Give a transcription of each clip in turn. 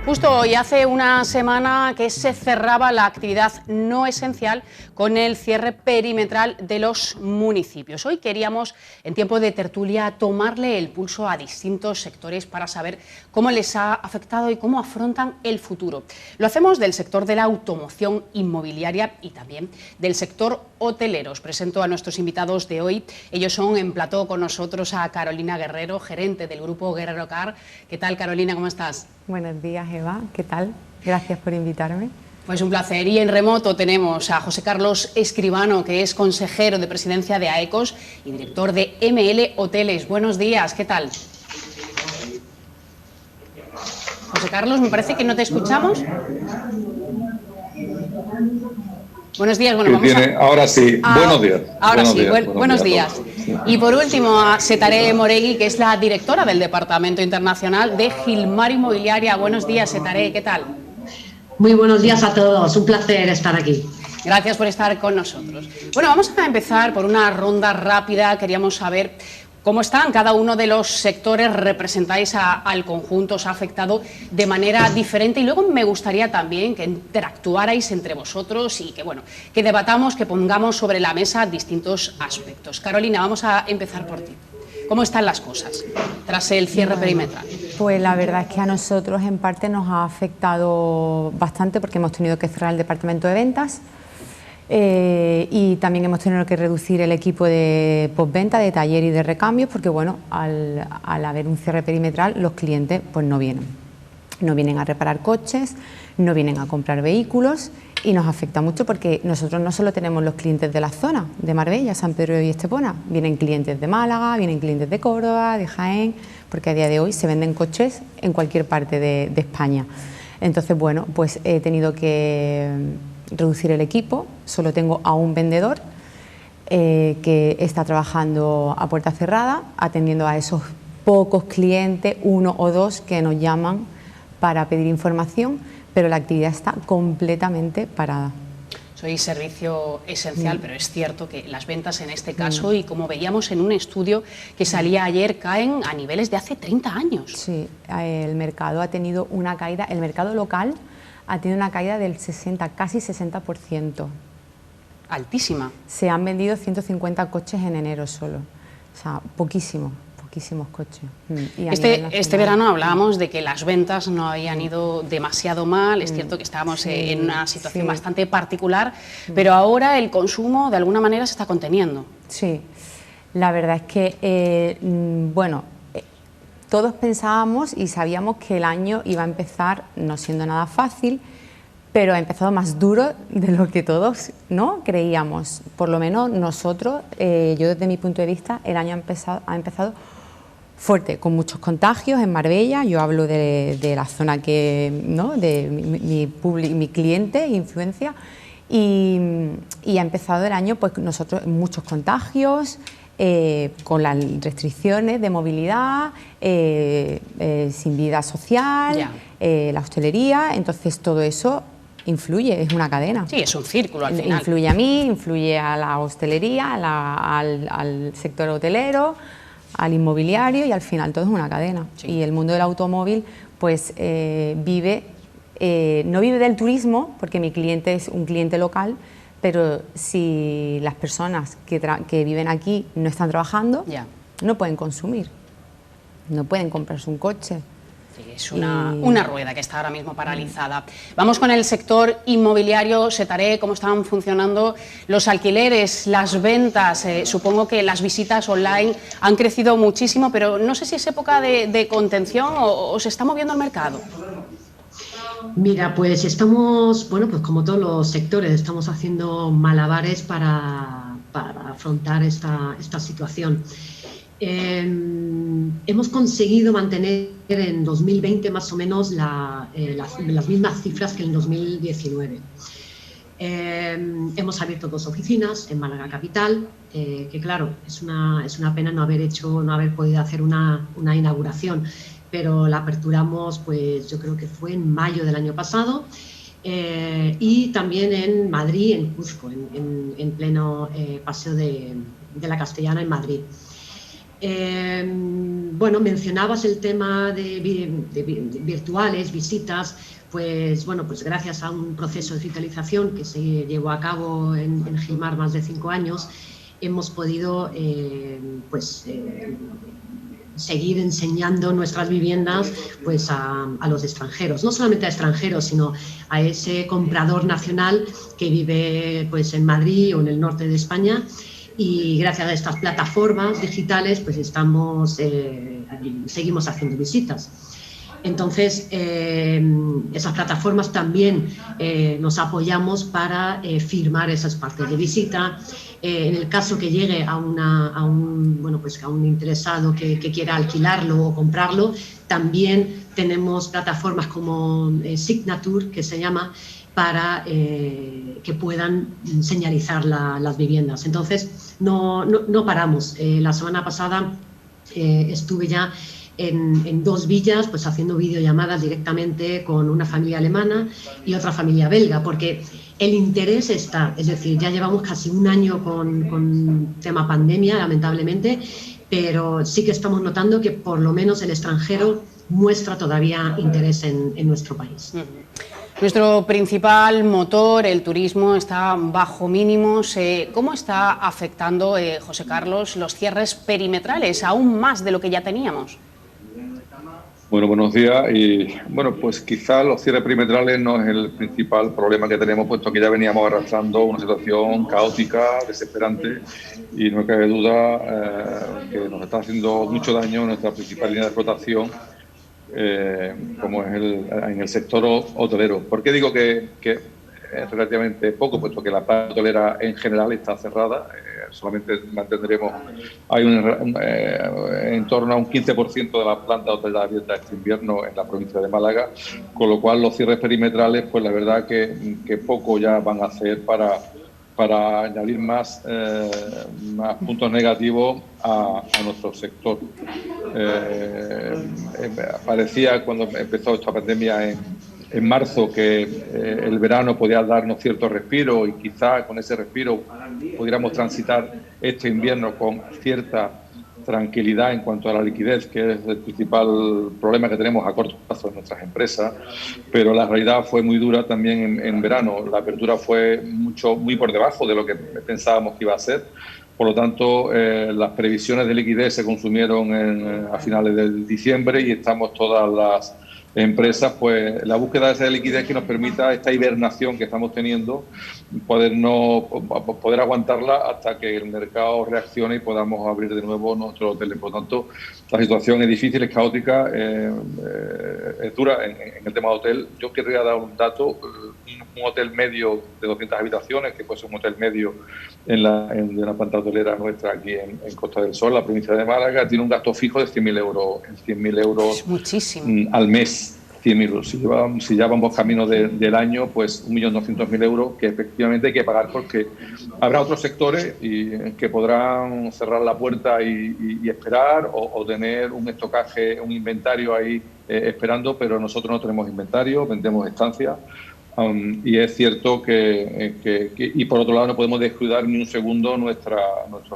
Justo hoy, hace una semana que se cerraba la actividad no esencial con el cierre perimetral de los municipios. Hoy queríamos, en tiempo de tertulia, tomarle el pulso a distintos sectores para saber cómo les ha afectado y cómo afrontan el futuro. Lo hacemos del sector de la automoción inmobiliaria y también del sector hotelero. Os presento a nuestros invitados de hoy. Ellos son en plató con nosotros a Carolina Guerrero, gerente del grupo Guerrero Car. ¿Qué tal, Carolina? ¿Cómo estás? Buenos días, Eva. ¿Qué tal? Gracias por invitarme. Pues un placer. Y en remoto tenemos a José Carlos Escribano, que es consejero de presidencia de AECOS y director de ML Hoteles. Buenos días, ¿qué tal? José Carlos, me parece que no te escuchamos. Buenos días. Bueno, ahora sí. Buenos días. Ahora buenos sí, días, buenos días. Y por último, a Setaré Moregui, que es la directora del Departamento Internacional de Gilmar Inmobiliaria. Buenos días, Setaré, ¿qué tal? Muy buenos días a todos, un placer estar aquí. Gracias por estar con nosotros. Bueno, vamos a empezar por una ronda rápida. Queríamos saber cómo están cada uno de los sectores, representáis al conjunto, os ha afectado de manera diferente, y luego me gustaría también que interactuarais entre vosotros y que debatamos, que pongamos sobre la mesa distintos aspectos. Carolina, vamos a empezar por ti. ¿Cómo están las cosas tras el cierre perimetral? Pues la verdad es que a nosotros en parte nos ha afectado bastante porque hemos tenido que cerrar el departamento de ventas. Y también hemos tenido que reducir el equipo de postventa, de taller y de recambios, porque bueno, al haber un cierre perimetral, los clientes pues no vienen a reparar coches, no vienen a comprar vehículos, y nos afecta mucho porque nosotros no solo tenemos los clientes de la zona de Marbella, San Pedro y Estepona, vienen clientes de Málaga, vienen clientes de Córdoba, de Jaén, porque a día de hoy se venden coches en cualquier parte de España. Entonces bueno, pues he tenido que reducir el equipo, solo tengo a un vendedor que está trabajando a puerta cerrada, atendiendo a esos pocos clientes, uno o dos que nos llaman para pedir información, pero la actividad está completamente parada. Sois servicio esencial, pero es cierto que las ventas en este caso, y como veíamos en un estudio que salía ayer, caen a niveles de hace 30 años. Sí, el mercado ha tenido una caída, el mercado local ha tenido una caída del 60, casi 60%. Altísima. Se han vendido 150 coches en enero solo, o sea, poquísimos coches. Y este verano hablábamos de que las ventas no habían ido demasiado mal, es cierto que estábamos en una situación bastante particular, pero ahora el consumo de alguna manera se está conteniendo. Sí, la verdad es que, todos pensábamos y sabíamos que el año iba a empezar no siendo nada fácil, pero ha empezado más duro de lo que todos creíamos. Por lo menos nosotros, yo desde mi punto de vista, el año ha empezado fuerte, con muchos contagios en Marbella. Yo hablo de la zona de mi cliente, influencia, y ha empezado el año, pues nosotros, muchos contagios, con las restricciones de movilidad, sin vida social, la hostelería, entonces todo eso influye, es una cadena. Sí, es un círculo al final. Influye a mí, influye a la hostelería, al sector hotelero, al inmobiliario, y al final todo es una cadena. Sí. Y el mundo del automóvil pues no vive del turismo, porque mi cliente es un cliente local, pero si las personas que viven aquí no están trabajando, no pueden consumir, no pueden comprarse un coche. Sí, es una rueda que está ahora mismo paralizada. Vamos con el sector inmobiliario. Setaré, ¿cómo están funcionando los alquileres, las ventas? Supongo que las visitas online han crecido muchísimo, pero no sé si es época de contención o se está moviendo el mercado. Mira, pues estamos, pues como todos los sectores, estamos haciendo malabares para afrontar esta situación. Hemos conseguido mantener en 2020 más o menos las mismas cifras que en 2019. Hemos abierto 2 oficinas en Málaga Capital, que claro, es una pena no haber podido hacer una inauguración, pero la aperturamos, pues yo creo que fue en mayo del año pasado, y también en Madrid, en Cuzco, en pleno Paseo de la Castellana en Madrid. Bueno, mencionabas el tema de virtuales, visitas. Pues bueno, pues gracias a un proceso de digitalización que se llevó a cabo en Gilmar más de 5 años, hemos podido seguir enseñando nuestras viviendas pues a los extranjeros, no solamente a extranjeros, sino a ese comprador nacional que vive pues en Madrid o en el norte de España. Y gracias a estas plataformas digitales pues seguimos haciendo visitas. Entonces, esas plataformas también nos apoyamos para firmar esas partes de visita. En el caso que llegue a un interesado que quiera alquilarlo o comprarlo, también tenemos plataformas como Signature, que se llama, para que puedan señalizar las viviendas. Entonces, no paramos. La semana pasada estuve ya en 2 villas, pues haciendo videollamadas directamente con una familia alemana y otra familia belga, porque el interés está, es decir, ya llevamos casi 1 año con tema pandemia, lamentablemente, pero sí que estamos notando que por lo menos el extranjero muestra todavía interés en nuestro país. Nuestro principal motor, el turismo, está bajo mínimos. ¿Cómo está afectando, José Carlos, los cierres perimetrales, aún más de lo que ya teníamos? Bueno, buenos días. Y bueno, pues quizás los cierres perimetrales no es el principal problema que tenemos, puesto que ya veníamos arrastrando una situación caótica, desesperante, y no cabe duda que nos está haciendo mucho daño nuestra principal línea de explotación, como es en el sector hotelero. ¿Por qué digo que es relativamente poco? Puesto que la parte hotelera en general está cerrada. Solamente mantendremos, hay en torno a un 15% de la planta hotelera abierta este invierno en la provincia de Málaga, con lo cual los cierres perimetrales, pues la verdad que poco ya van a hacer para añadir más puntos negativos a nuestro sector. Parecía cuando empezó esta pandemia en marzo que el verano podía darnos cierto respiro, y quizá con ese respiro pudiéramos transitar este invierno con cierta tranquilidad en cuanto a la liquidez, que es el principal problema que tenemos a corto plazo en nuestras empresas, pero la realidad fue muy dura también en verano. La apertura fue muy por debajo de lo que pensábamos que iba a ser. Por lo tanto, las previsiones de liquidez se consumieron a finales de diciembre, y estamos todas las empresas, pues la búsqueda de esa liquidez que nos permita esta hibernación que estamos teniendo, poder aguantarla hasta que el mercado reaccione y podamos abrir de nuevo nuestros hoteles. Por lo tanto, la situación es difícil, es caótica, es dura en el tema de hotel. Yo querría dar un dato: un hotel medio de 200 habitaciones, que puede ser un hotel medio en la planta hotelera nuestra aquí en Costa del Sol, la provincia de Málaga, tiene un gasto fijo de 100.000 euros, 100.000 euros es muchísimo. Al mes. 100.000 euros. Si ya vamos camino del año, pues 1.200.000 euros que efectivamente hay que pagar, porque habrá otros sectores que podrán cerrar la puerta y esperar, o tener un estocaje, un inventario ahí esperando, pero nosotros no tenemos inventario, vendemos estancias. Y es cierto y por otro lado no podemos descuidar ni un segundo nuestros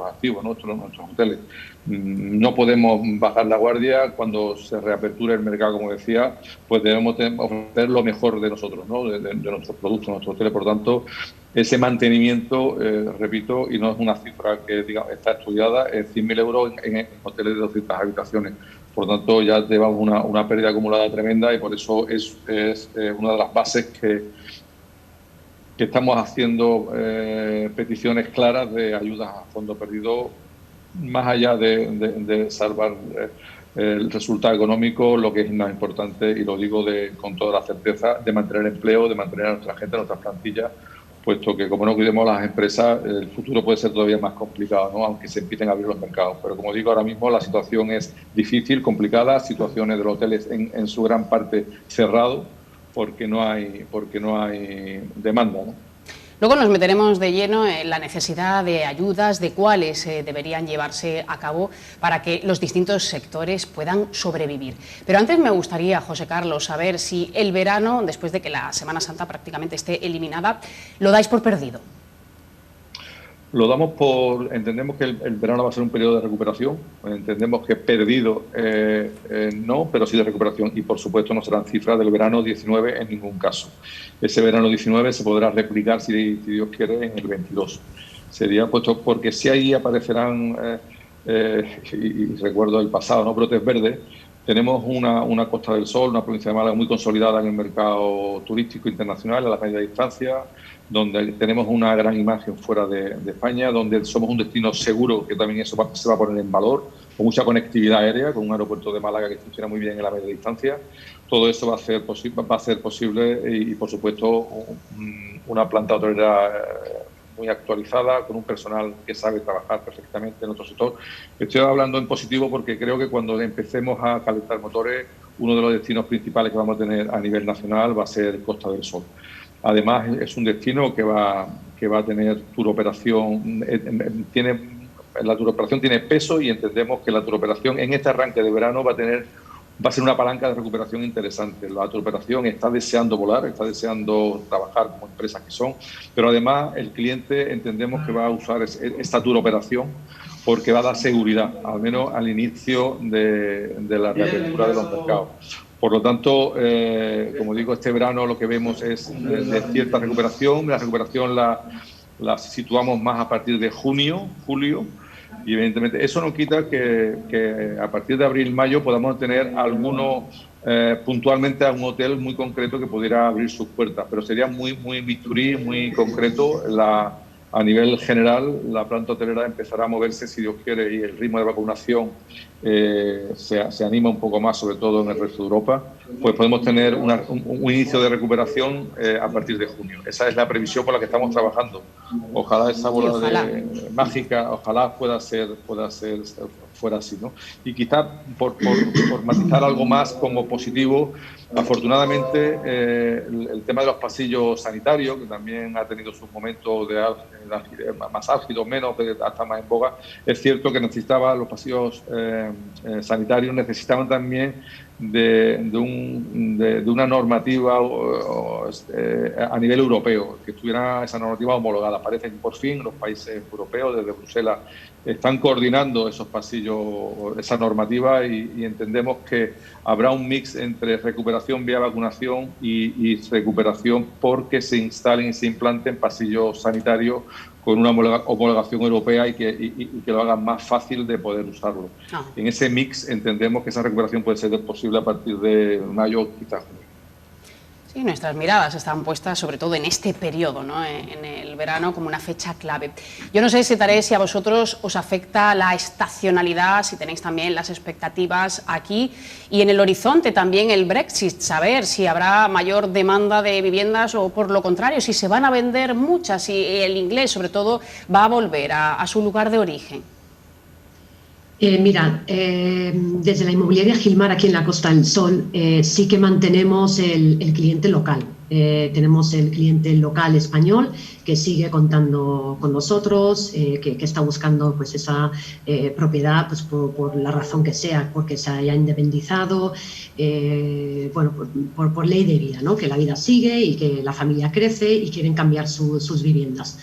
activos, nuestros hoteles. No podemos bajar la guardia. Cuando se reaperture el mercado, como decía, pues debemos ofrecer lo mejor de nosotros, ¿no? de nuestros productos, nuestros hoteles. Por tanto, ese mantenimiento, repito, y no es una cifra que está estudiada, es 100.000 euros en hoteles de 200 habitaciones. Por lo tanto, ya llevamos una pérdida acumulada tremenda, y por eso es una de las bases que estamos haciendo peticiones claras de ayudas a fondo perdido, más allá de salvar el resultado económico. Lo que es más importante, y lo digo con toda la certeza, de mantener empleo, de mantener a nuestra gente, a nuestras plantillas, puesto que como no cuidemos las empresas, el futuro puede ser todavía más complicado, ¿no? Aunque se empiecen a abrir los mercados. Pero como digo, ahora mismo la situación es difícil, complicada, situaciones de los hoteles en su gran parte cerrados, porque no hay demanda, ¿no? Luego nos meteremos de lleno en la necesidad de ayudas, de cuáles deberían llevarse a cabo para que los distintos sectores puedan sobrevivir. Pero antes me gustaría, José Carlos, saber si el verano, después de que la Semana Santa prácticamente esté eliminada, lo dais por perdido. Lo damos por... Entendemos que el verano va a ser un periodo de recuperación. Entendemos que perdido no, pero sí de recuperación. Y, por supuesto, no serán cifras del verano 19 en ningún caso. Ese verano 19 se podrá replicar, si Dios quiere, en el 22. Sería puesto porque si ahí aparecerán, y recuerdo el pasado, ¿no?, brotes verdes. Tenemos una Costa del Sol, una provincia de Málaga muy consolidada en el mercado turístico internacional a la media distancia, donde tenemos una gran imagen fuera de España, donde somos un destino seguro, que también eso se va a poner en valor, con mucha conectividad aérea, con un aeropuerto de Málaga que funciona muy bien en la media distancia. Todo eso va a ser posible y, por supuesto, una planta hotelera muy actualizada, con un personal que sabe trabajar perfectamente en nuestro sector. Estoy hablando en positivo porque creo que cuando empecemos a calentar motores, uno de los destinos principales que vamos a tener a nivel nacional va a ser Costa del Sol. Además, es un destino que va a tener turoperación, la turoperación tiene peso y entendemos que la turoperación en este arranque de verano va a ser una palanca de recuperación interesante. La turoperación está deseando volar, está deseando trabajar como empresas que son, pero además el cliente entendemos que va a usar esta turoperación porque va a dar seguridad, al menos al inicio de la reapertura de los mercados. Por lo tanto, como digo, este verano lo que vemos es de cierta recuperación. La recuperación la situamos más a partir de junio, julio, y evidentemente eso no quita que a partir de abril-mayo podamos tener puntualmente a un hotel muy concreto que pudiera abrir sus puertas, pero sería muy bisturí, muy concreto. A nivel general, la planta hotelera empezará a moverse, si Dios quiere, y el ritmo de vacunación se anima un poco más, sobre todo en el resto de Europa, pues podemos tener un inicio de recuperación a partir de junio. Esa es la previsión por la que estamos trabajando. Ojalá esa bola mágica, ojalá pueda ser fuera así, ¿no? Y quizá por matizar algo más como positivo, afortunadamente el tema de los pasillos sanitarios, que también ha tenido sus momentos más álgidos, menos, hasta más en boga, es cierto que los pasillos sanitarios necesitaban también de una normativa a nivel europeo, que estuviera esa normativa homologada. Parece que por fin los países europeos, desde Bruselas, están coordinando esos pasillos, esa normativa, y entendemos que habrá un mix entre recuperación vía vacunación y recuperación porque se instalen y se implanten pasillos sanitarios con una homologación europea y que lo hagan más fácil de poder usarlo. En ese mix entendemos que esa recuperación puede ser posible a partir de mayo, quizás junio. Sí, nuestras miradas están puestas sobre todo en este periodo, ¿no?, en el verano, como una fecha clave. Yo no sé, si a vosotros os afecta la estacionalidad, si tenéis también las expectativas aquí y en el horizonte también el Brexit, saber si habrá mayor demanda de viviendas o por lo contrario, si se van a vender muchas y el inglés sobre todo va a volver a su lugar de origen. Desde la inmobiliaria Gilmar, aquí en la Costa del Sol, sí que mantenemos el cliente local. Tenemos el cliente local español que sigue contando con nosotros, que está buscando pues esa propiedad pues por la razón que sea, porque se haya independizado, por ley de vida, ¿no?, que la vida sigue y que la familia crece y quieren cambiar sus viviendas.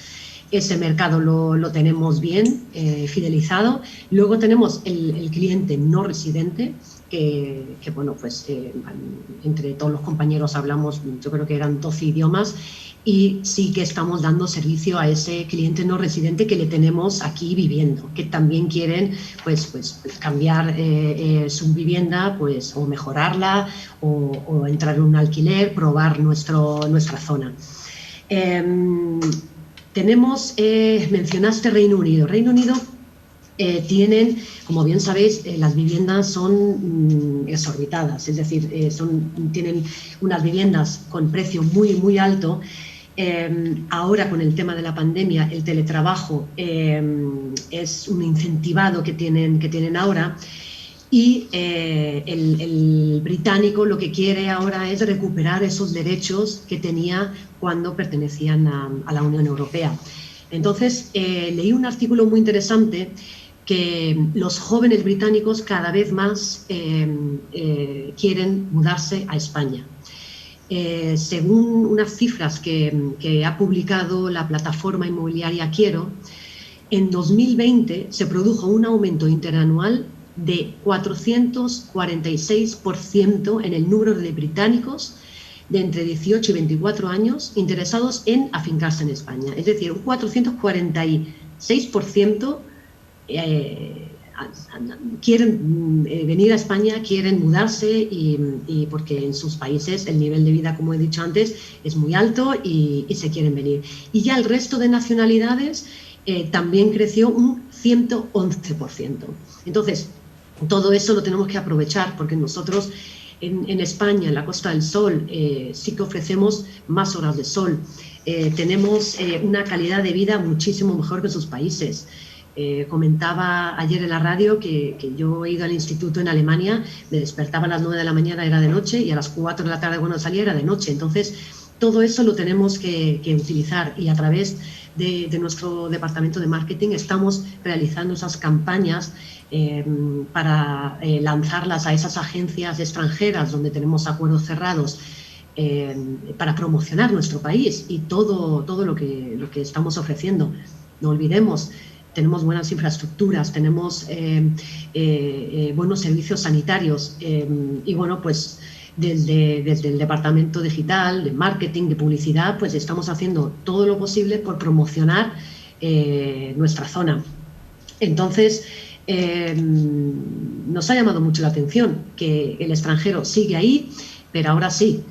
Ese mercado lo tenemos bien fidelizado. Luego tenemos el cliente no residente, que entre todos los compañeros hablamos, yo creo que eran 12 idiomas, y sí que estamos dando servicio a ese cliente no residente que le tenemos aquí viviendo, que también quieren cambiar su vivienda, o mejorarla, o entrar en un alquiler, probar nuestra zona. Mencionaste Reino Unido. Reino Unido tienen, como bien sabéis, las viviendas son exorbitadas, es decir, tienen unas viviendas con precio muy alto. Ahora, con el tema de la pandemia, el teletrabajo es un incentivado que tienen ahora. y el británico lo que quiere ahora es recuperar esos derechos que tenía cuando pertenecían a la Unión Europea. Entonces, leí un artículo muy interesante que los jóvenes británicos cada vez más quieren mudarse a España. Según unas cifras que ha publicado la plataforma inmobiliaria Quiero, en 2020 se produjo un aumento interanual de 446% en el número de británicos de entre 18 y 24 años interesados en afincarse en España. Es decir, un 446% quieren venir a España, quieren mudarse y porque en sus países el nivel de vida, como he dicho antes, es muy alto y se quieren venir. Y ya el resto de nacionalidades también creció un 111%. Entonces, todo eso lo tenemos que aprovechar porque nosotros en España, en la Costa del Sol, sí que ofrecemos más horas de sol. Tenemos una calidad de vida muchísimo mejor que sus países. Comentaba ayer en la radio que yo he ido al instituto en Alemania, me despertaba a las 9 de la mañana, era de noche, y a las 4 de la tarde cuando salía era de noche. Entonces, todo eso lo tenemos que utilizar y a través de nuestro departamento de marketing estamos realizando esas campañas para lanzarlas a esas agencias extranjeras donde tenemos acuerdos cerrados para promocionar nuestro país y todo lo que estamos ofreciendo. No olvidemos, tenemos buenas infraestructuras, tenemos buenos servicios sanitarios y bueno, pues desde el departamento digital, de marketing, de publicidad, pues estamos haciendo todo lo posible por promocionar nuestra zona. Entonces, nos ha llamado mucho la atención que el extranjero sigue ahí, pero ahora sí,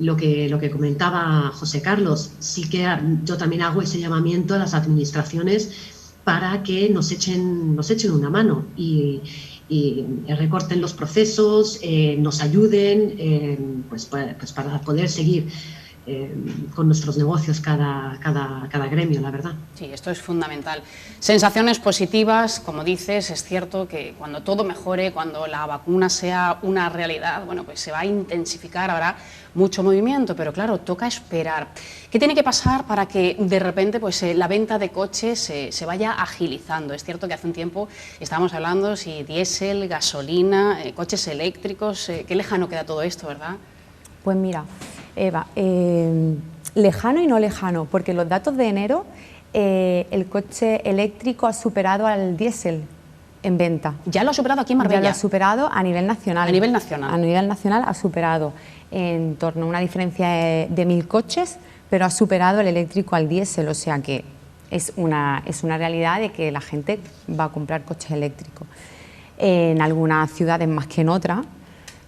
lo que comentaba José Carlos, sí que yo también hago ese llamamiento a las administraciones para que nos echen una mano y recorten los procesos, nos ayuden pues para poder seguir con nuestros negocios cada gremio, la verdad. Sí, esto es fundamental. Sensaciones positivas, como dices, es cierto que cuando todo mejore, cuando la vacuna sea una realidad, bueno, pues se va a intensificar, habrá mucho movimiento, pero claro, toca esperar. ¿Qué tiene que pasar para que de repente pues, la venta de coches se vaya agilizando? Es cierto que hace un tiempo estábamos hablando si diésel, gasolina, coches eléctricos, qué lejano queda todo esto, ¿verdad? Pues mira, Eva, lejano y no lejano, porque los datos de enero, el coche eléctrico ha superado al diésel en venta. ¿Ya lo ha superado aquí en Marbella? Ya lo ha superado a nivel nacional. A nivel nacional. A nivel nacional ha superado en torno a una diferencia de 1.000 coches, pero ha superado el eléctrico al diésel, o sea que es una realidad de que la gente va a comprar coches eléctricos. En algunas ciudades más que en otras,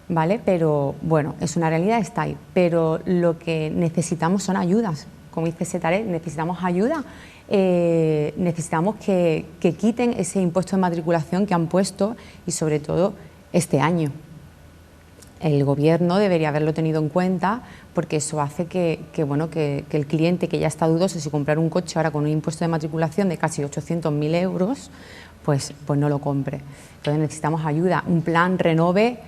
¿vale? Pero bueno, es una realidad, está ahí. Pero lo que necesitamos son ayudas. Como dice Setaré, necesitamos ayuda, necesitamos que quiten ese impuesto de matriculación que han puesto y sobre todo este año. El Gobierno debería haberlo tenido en cuenta porque eso hace que el cliente que ya está dudoso si comprar un coche ahora con un impuesto de matriculación de casi 800.000 euros, pues no lo compre. Entonces necesitamos ayuda, un plan Renove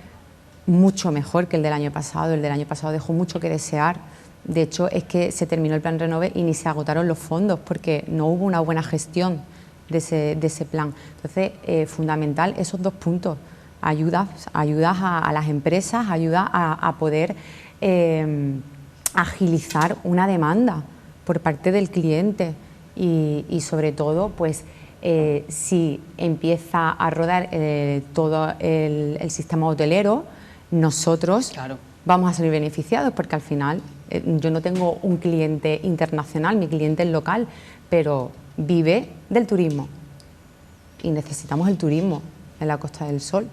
mucho mejor que el del año pasado. El del año pasado dejó mucho que desear. De hecho, es que se terminó el plan Renove y ni se agotaron los fondos porque no hubo una buena gestión de ese plan. Entonces, fundamental esos dos puntos. Ayudas a las empresas, ayuda a poder agilizar una demanda por parte del cliente y sobre todo, pues, si empieza a rodar todo el sistema hotelero, nosotros claro, vamos a salir beneficiados porque al final yo no tengo un cliente internacional, mi cliente es local, pero vive del turismo y necesitamos el turismo en la Costa del Sol.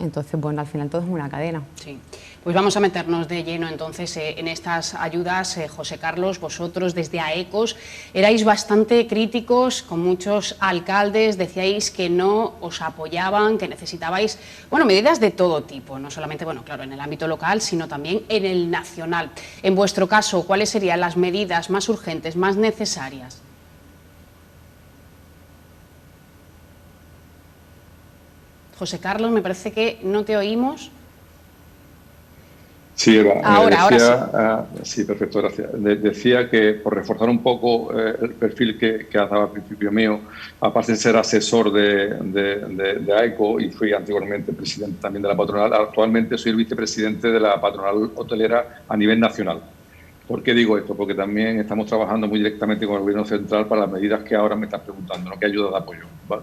Entonces, bueno, al final todo es una cadena. Sí. Pues vamos a meternos de lleno entonces en estas ayudas. José Carlos, vosotros desde AECOS erais bastante críticos con muchos alcaldes, decíais que no os apoyaban, que necesitabais, bueno, medidas de todo tipo, no solamente, bueno, claro, en el ámbito local, sino también en el nacional. En vuestro caso, ¿cuáles serían las medidas más urgentes, más necesarias? José Carlos, me parece que no te oímos. Sí, Eva. Ahora sí. Sí, perfecto, gracias. Decía que por reforzar un poco el perfil que has dado al principio mío, aparte de ser asesor de AECO y fui anteriormente presidente también de la patronal, actualmente soy el vicepresidente de la patronal hotelera a nivel nacional. ¿Por qué digo esto? Porque también estamos trabajando muy directamente con el Gobierno central para las medidas que ahora me estás preguntando, ¿no? ¿Qué ayuda de apoyo? ¿Vale?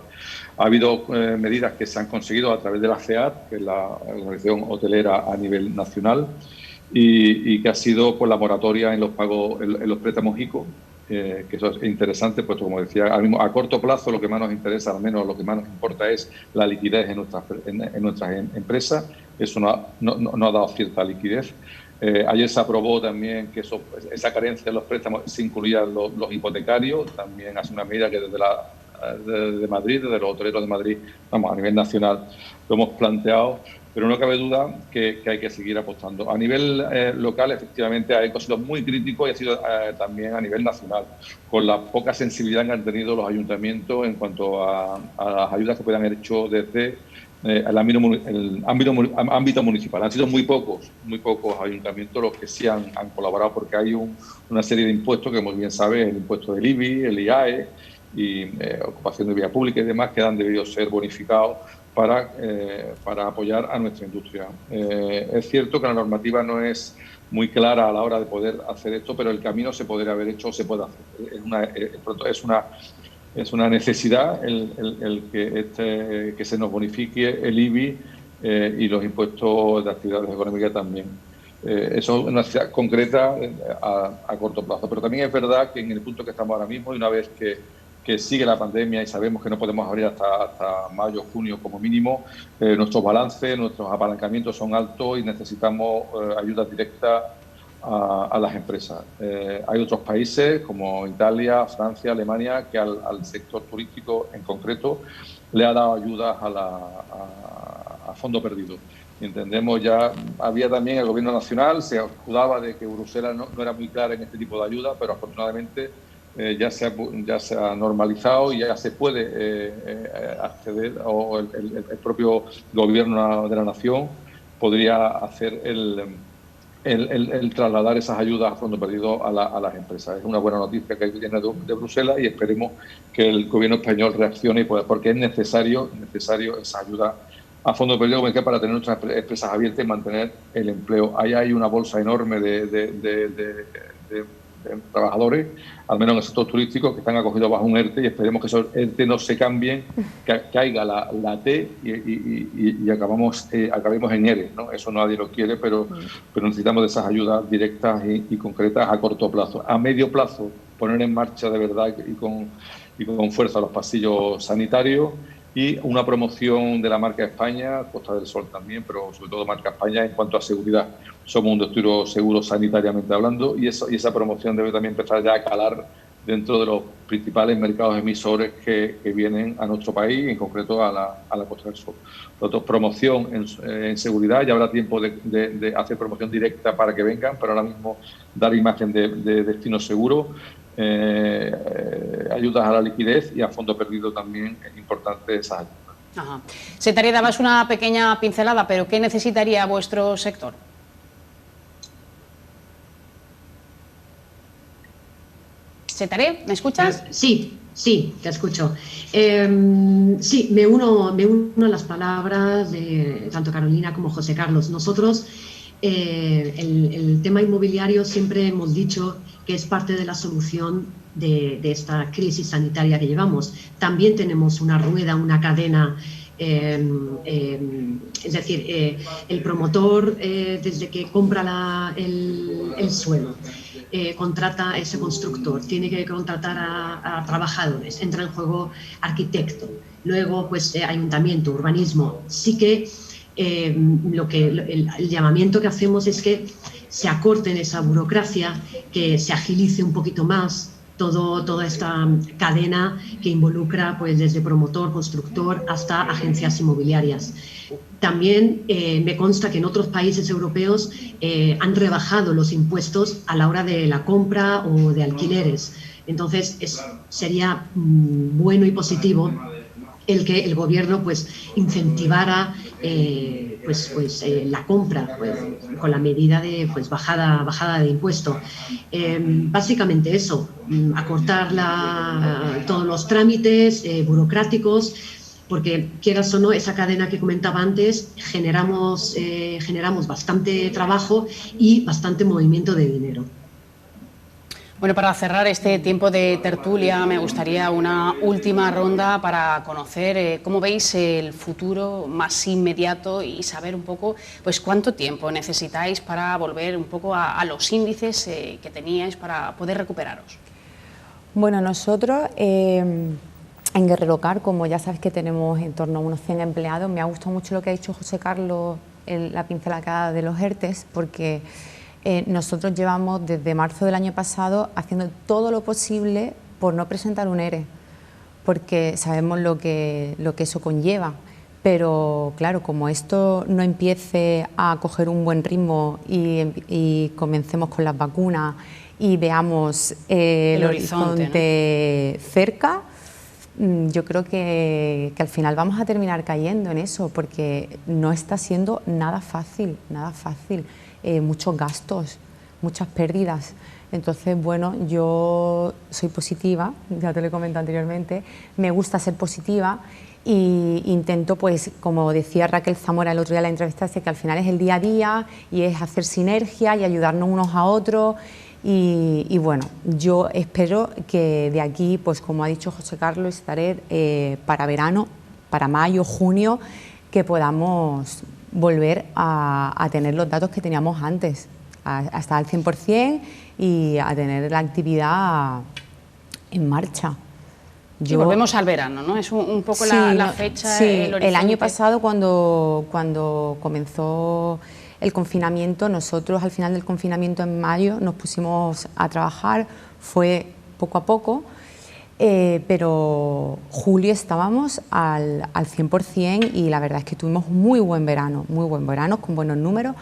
Ha habido medidas que se han conseguido a través de la CEAT, que es la organización hotelera a nivel nacional, y que ha sido pues, la moratoria en los pagos, en los préstamos ICO, que eso es interesante, puesto como decía, a corto plazo lo que más nos interesa, al menos lo que más nos importa es la liquidez en nuestras empresas. Eso no ha dado cierta liquidez. Ayer se aprobó también que esa carencia de los préstamos se incluían los hipotecarios, también es una medida que desde Madrid, desde los hoteleros de Madrid, vamos, a nivel nacional lo hemos planteado, pero no cabe duda que hay que seguir apostando. A nivel local, efectivamente, ha sido muy crítico y ha sido también a nivel nacional, con la poca sensibilidad que han tenido los ayuntamientos en cuanto a las ayudas que puedan haber hecho desde el ámbito municipal. Han sido muy pocos ayuntamientos los que sí han colaborado, porque hay una serie de impuestos que muy bien sabes, el impuesto del IBI, el IAE y ocupación de vía pública y demás, que han debido ser bonificados para apoyar a nuestra industria. Es cierto que la normativa no es muy clara a la hora de poder hacer esto, pero el camino se podría haber hecho o se puede hacer. Es una necesidad el que se nos bonifique el IBI y los impuestos de actividades económicas también. Eso es una necesidad concreta a corto plazo. Pero también es verdad que en el punto que estamos ahora mismo, y una vez que sigue la pandemia y sabemos que no podemos abrir hasta mayo, junio como mínimo, nuestros balances, nuestros apalancamientos son altos y necesitamos ayuda directa a las empresas. Hay otros países como Italia, Francia, Alemania, que al sector turístico en concreto le ha dado ayudas a fondo perdido. Y entendemos ya, había también el Gobierno Nacional, se escudaba de que Bruselas no era muy clara en este tipo de ayuda, pero afortunadamente ya se ha normalizado y ya se puede acceder, o el propio Gobierno de la Nación podría hacer el trasladar esas ayudas a fondo perdido a las empresas. Es una buena noticia que viene de Bruselas y esperemos que el Gobierno español reaccione, porque es necesario esa ayuda a fondo perdido para tener nuestras empresas abiertas y mantener el empleo. Ahí hay una bolsa enorme de trabajadores, al menos en el sector turístico, que están acogidos bajo un ERTE, y esperemos que esos ERTE no se cambien, que caiga la T y acabemos en ERE, ¿no? Eso nadie lo quiere, pero necesitamos de esas ayudas directas y concretas a corto plazo. A medio plazo, poner en marcha de verdad y con fuerza los pasillos sanitarios y una promoción de la marca España, Costa del Sol también, pero sobre todo marca España en cuanto a seguridad. Somos un destino seguro sanitariamente hablando y esa promoción debe también empezar ya a calar dentro de los principales mercados emisores que vienen a nuestro país, en concreto a la Costa del Sol. Nosotros, promoción en seguridad, ya habrá tiempo de hacer promoción directa para que vengan, pero ahora mismo dar imagen de destino seguro, ayudas a la liquidez y a fondo perdido también es importante esas ayudas. Ajá. Secretaria, dabas una pequeña pincelada, pero ¿qué necesitaría vuestro sector? Secretaria, ¿me escuchas? Sí, te escucho. Sí, me uno a las palabras de tanto Carolina como José Carlos. Nosotros, el tema inmobiliario siempre hemos dicho que es parte de la solución de esta crisis sanitaria que llevamos. También tenemos una rueda, una cadena, es decir, el promotor desde que compra el suelo, contrata a ese constructor, tiene que contratar a trabajadores, entra en juego arquitecto, luego pues ayuntamiento, urbanismo. Sí que el llamamiento que hacemos es que se acorten esa burocracia, que se agilice un poquito más toda esta cadena que involucra pues desde promotor, constructor hasta agencias inmobiliarias. También me consta que en otros países europeos han rebajado los impuestos a la hora de la compra o de alquileres. Entonces sería bueno y positivo el que el gobierno pues incentivara la compra con la medida de bajada de impuesto. Básicamente eso, acortar todos los trámites burocráticos, porque quieras o no, esa cadena que comentaba antes, generamos bastante trabajo y bastante movimiento de dinero. Bueno, para cerrar este tiempo de tertulia, me gustaría una última ronda para conocer cómo veis el futuro más inmediato y saber un poco, pues, cuánto tiempo necesitáis para volver un poco a los índices que teníais para poder recuperaros. Bueno, nosotros en Guerrero Car, como ya sabes que tenemos en torno a unos 100 empleados, me ha gustado mucho lo que ha dicho José Carlos, la pincelada de los ERTEs, porque nosotros llevamos desde marzo del año pasado haciendo todo lo posible por no presentar un ERE, porque sabemos lo que eso conlleva. Pero claro, como esto no empiece a coger un buen ritmo y comencemos con las vacunas y veamos el horizonte, ¿no?, cerca, yo creo que al final vamos a terminar cayendo en eso, porque no está siendo nada fácil, muchos gastos, muchas pérdidas. Entonces, bueno, yo soy positiva, ya te lo he comentado anteriormente, me gusta ser positiva e intento, pues, como decía Raquel Zamora el otro día en la entrevista, que al final es el día a día y es hacer sinergia y ayudarnos unos a otros. Y bueno, yo espero que de aquí, pues como ha dicho José Carlos, estaré para verano, para mayo, junio, que podamos volver a tener los datos que teníamos antes, a estar al 100% y a tener la actividad en marcha. Y volvemos al verano, ¿no? Es un poco sí, la fecha, sí, el año pasado cuando comenzó el confinamiento, nosotros al final del confinamiento en mayo nos pusimos a trabajar, fue poco a poco, pero julio estábamos al 100% y la verdad es que tuvimos muy buen verano con buenos números,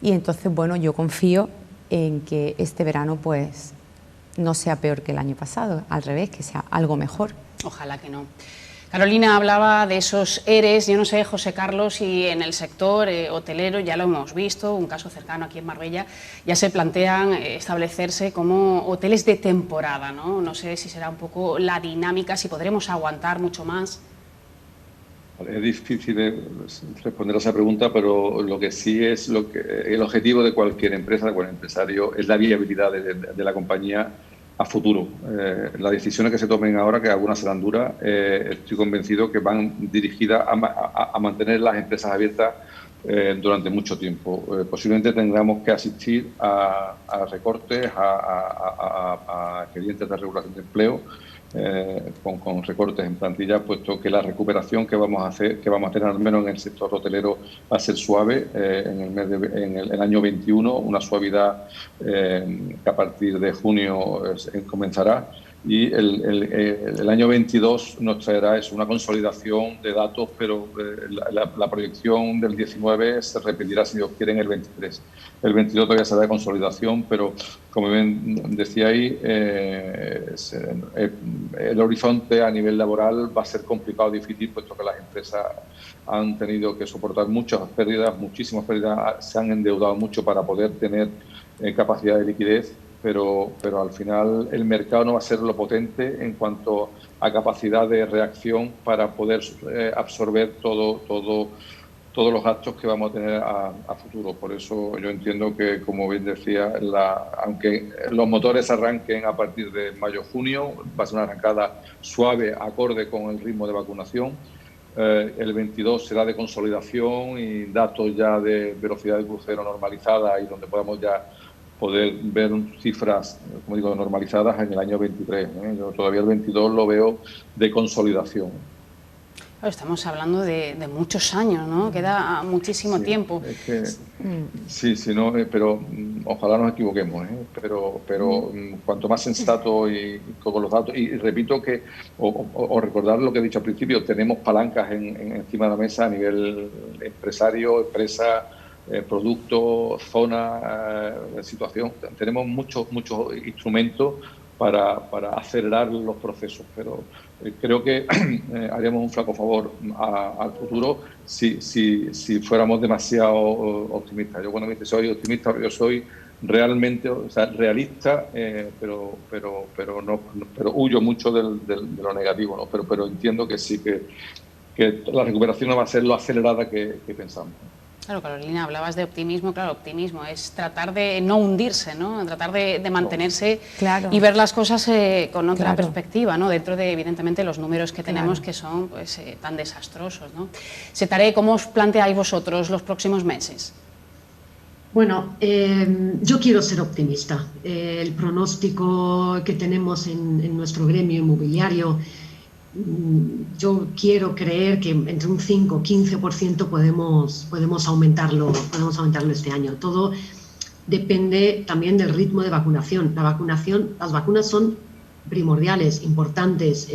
y entonces, bueno, yo confío en que este verano pues no sea peor que el año pasado, al revés, que sea algo mejor. Ojalá que no. Carolina hablaba de esos EREs, yo no sé, José Carlos, si en el sector hotelero ya lo hemos visto, un caso cercano aquí en Marbella, ya se plantean establecerse como hoteles de temporada, ¿no? No sé si será un poco la dinámica, si podremos aguantar mucho más. Es difícil responder a esa pregunta, pero lo que sí es el objetivo de cualquier empresa, de cualquier empresario, es la viabilidad de la compañía a futuro. Las decisiones que se tomen ahora, que algunas serán duras, estoy convencido que van dirigidas a mantener las empresas abiertas durante mucho tiempo. Posiblemente tengamos que asistir a recortes, a expedientes de regulación de empleo, con recortes en plantilla, puesto que la recuperación que vamos a tener al menos en el sector hotelero va a ser suave en el año 21, una suavidad que a partir de junio comenzará, y el año 22 nos traerá una consolidación de datos, pero la proyección del 19 se repetirá, si Dios quiere, en el 23. El 22 todavía será de consolidación, pero como bien decía ahí, el horizonte a nivel laboral va a ser complicado, difícil, puesto que las empresas han tenido que soportar muchas pérdidas, muchísimas pérdidas, se han endeudado mucho para poder tener capacidad de liquidez, pero al final el mercado no va a ser lo potente en cuanto a capacidad de reacción para poder absorber todos los gastos que vamos a tener a futuro. Por eso yo entiendo que, como bien decía, aunque los motores arranquen a partir de mayo-junio, va a ser una arrancada suave, acorde con el ritmo de vacunación. El 22 será de consolidación y datos ya de velocidad de crucero normalizada, y donde podamos ya poder ver cifras, como digo, normalizadas en el año 23. Yo todavía el 22 lo veo de consolidación. Claro, estamos hablando de muchos años, ¿no? Queda muchísimo tiempo. Es que, sí, no, pero ojalá nos equivoquemos, pero cuanto más sensato y con los datos, y repito que, o recordar lo que he dicho al principio, tenemos palancas encima de la mesa a nivel empresario, empresa, producto, zona, situación. Tenemos muchos instrumentos acelerar los procesos, pero creo que haríamos un flaco favor al futuro si fuéramos demasiado optimistas. Yo cuando me dice soy optimista, yo soy realmente, o sea, realista, pero huyo mucho de lo negativo, ¿no? Pero entiendo que sí, que la recuperación no va a ser lo acelerada que pensamos. Claro, Carolina, hablabas de optimismo. Claro, optimismo es tratar de no hundirse, ¿no? Tratar de mantenerse y ver las cosas con otra perspectiva, ¿no? Dentro de, evidentemente, los números que tenemos que son pues, tan desastrosos, ¿no? Setaré, ¿cómo os planteáis vosotros los próximos meses? Bueno, yo quiero ser optimista. El pronóstico que tenemos en nuestro gremio inmobiliario, yo quiero creer que entre un 5 o 15% podemos aumentarlo este año. Todo depende también del ritmo de vacunación. Las vacunas son primordiales, importantes.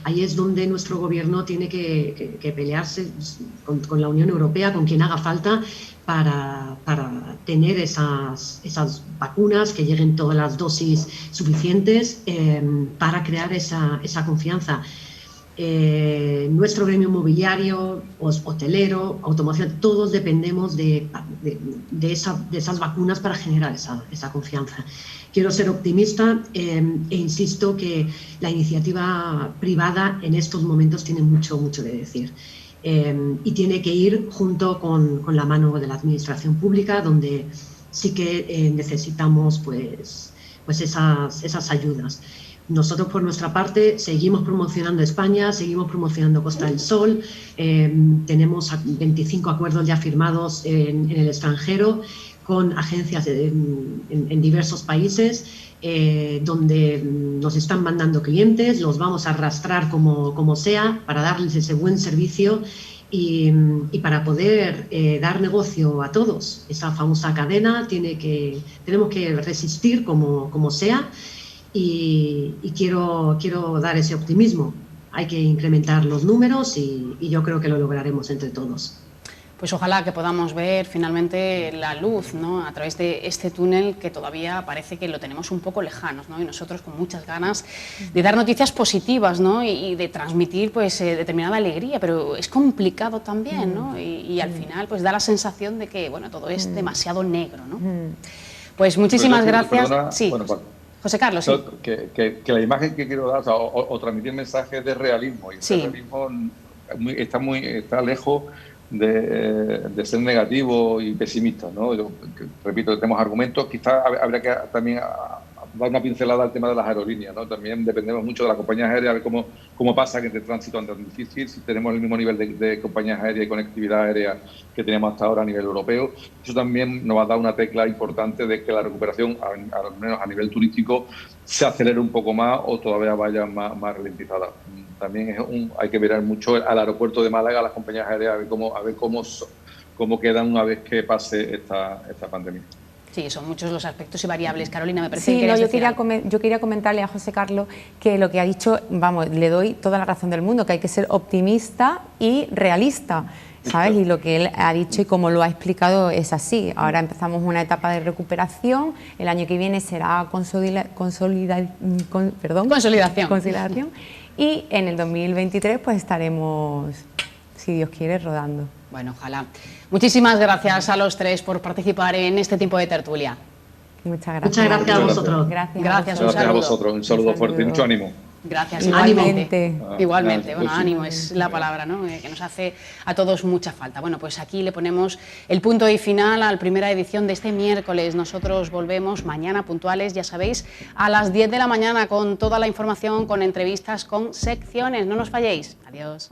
Ahí es donde nuestro gobierno tiene que pelearse con la Unión Europea, con quien haga falta, para tener esas vacunas, que lleguen todas las dosis suficientes para crear esa confianza. Nuestro gremio inmobiliario, hotelero, automoción, todos dependemos de esas vacunas para generar esa confianza. Quiero ser optimista e insisto que la iniciativa privada en estos momentos tiene mucho que decir. Y tiene que ir junto con la mano de la administración pública, donde sí que necesitamos pues esas ayudas. Nosotros, por nuestra parte, seguimos promocionando España, seguimos promocionando Costa del Sol, tenemos 25 acuerdos ya firmados en el extranjero con agencias en diversos países, donde nos están mandando clientes, los vamos a arrastrar como sea para darles ese buen servicio y para poder dar negocio a todos. Esa famosa cadena tenemos que resistir como sea. Y quiero dar ese optimismo. Hay que incrementar los números y yo creo que lo lograremos entre todos. Pues ojalá que podamos ver finalmente la luz, ¿no? A través de este túnel que todavía parece que lo tenemos un poco lejanos, ¿no? Y nosotros con muchas ganas de dar noticias positivas, ¿no? Y de transmitir pues determinada alegría, pero es complicado también, ¿no? Y al final pues da la sensación de que bueno, todo es demasiado negro, ¿no? Pues muchísimas gracias. Perdona, sí. Bueno, José Carlos, sí. Que la imagen que quiero dar, o transmitir mensajes de realismo, y ese realismo está lejos de ser negativo y pesimista, ¿no? Yo repito, tenemos argumentos, quizás habría que también dar una pincelada al tema de las aerolíneas, ¿no? También dependemos mucho de las compañías aéreas, a ver cómo pasa que este tránsito tan difícil, si tenemos el mismo nivel de compañías aéreas y conectividad aérea que teníamos hasta ahora a nivel europeo. Eso también nos va a dar una tecla importante de que la recuperación, al menos a nivel turístico, se acelere un poco más o todavía vaya más ralentizada. También hay que mirar mucho al aeropuerto de Málaga, a las compañías aéreas, a ver cómo quedan una vez que pase esta pandemia. Sí, son muchos los aspectos y variables. Carolina, me parece que yo quería comentarle a José Carlos que lo que ha dicho, vamos, le doy toda la razón del mundo, que hay que ser optimista y realista, ¿sabes? Y lo que él ha dicho y como lo ha explicado es así. Ahora empezamos una etapa de recuperación, el año que viene será consolidación y en el 2023 pues estaremos, si Dios quiere, rodando. Bueno, ojalá. Muchísimas gracias a los tres por participar en este tiempo de tertulia. Muchas gracias. Muchas gracias a vosotros. Gracias a vosotros. Un saludo fuerte y mucho ánimo. Gracias. Igualmente. Igualmente. Bueno, ánimo es la palabra, ¿no? Que nos hace a todos mucha falta. Bueno, pues aquí le ponemos el punto y final a la primera edición de este miércoles. Nosotros volvemos mañana puntuales, ya sabéis, a las 10 de la mañana con toda la información, con entrevistas, con secciones. No nos falléis. Adiós.